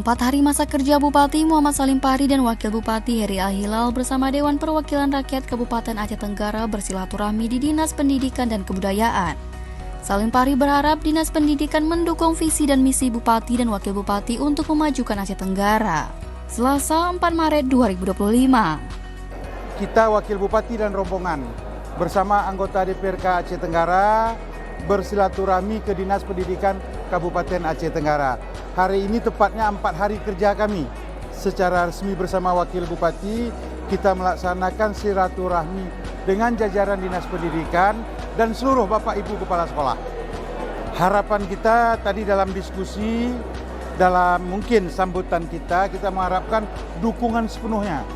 4 hari masa kerja Bupati Muhammad Salim Pari dan Wakil Bupati Heri Al-Hilal bersama Dewan Perwakilan Rakyat Kabupaten Aceh Tenggara bersilaturahmi di Dinas Pendidikan dan Kebudayaan. Salim Pari berharap Dinas Pendidikan mendukung visi dan misi Bupati dan Wakil Bupati untuk memajukan Aceh Tenggara. Selasa 4 Maret 2025. Kita Wakil Bupati dan rombongan bersama anggota DPRK Aceh Tenggara bersilaturahmi ke Dinas Pendidikan Kabupaten Aceh Tenggara. Hari ini tepatnya 4 hari kerja kami. Secara resmi bersama Wakil Bupati, kita melaksanakan silaturahmi dengan jajaran Dinas Pendidikan dan seluruh Bapak Ibu Kepala Sekolah. Harapan kita tadi dalam diskusi, dalam mungkin sambutan kita mengharapkan dukungan sepenuhnya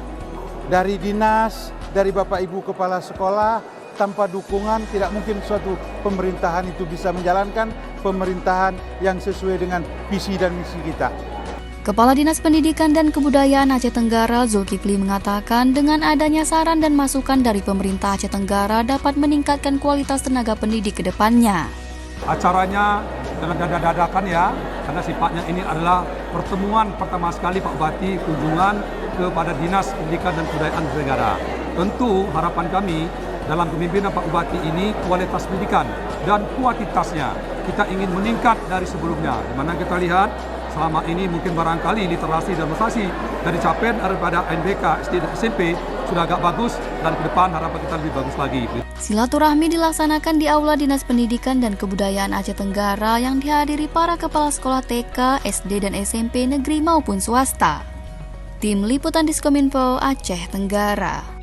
dari dinas, dari Bapak Ibu Kepala Sekolah. Tanpa dukungan tidak mungkin suatu pemerintahan itu bisa menjalankan pemerintahan yang sesuai dengan visi dan misi kita. Kepala Dinas Pendidikan dan Kebudayaan Aceh Tenggara Zulkifli mengatakan dengan adanya saran dan masukan dari pemerintah Aceh Tenggara dapat meningkatkan kualitas tenaga pendidik ke depannya. Acaranya dengan dadakan ya, karena sifatnya ini adalah pertemuan pertama sekali Pak Bupati kunjungan kepada Dinas Pendidikan dan Kebudayaan Negara. Tentu harapan kami dalam kepemimpinan Pak Bupati ini kualitas pendidikan dan kuantitasnya kita ingin meningkat dari sebelumnya. Di mana kita lihat selama ini mungkin barangkali literasi dan prestasi dari capaian daripada NBK, SD dan SMP sudah agak bagus dan ke depan harapan kita lebih bagus lagi. Silaturahmi dilaksanakan di Aula Dinas Pendidikan dan Kebudayaan Aceh Tenggara yang dihadiri para kepala sekolah TK, SD dan SMP negeri maupun swasta. Tim Liputan Diskominfo Aceh Tenggara.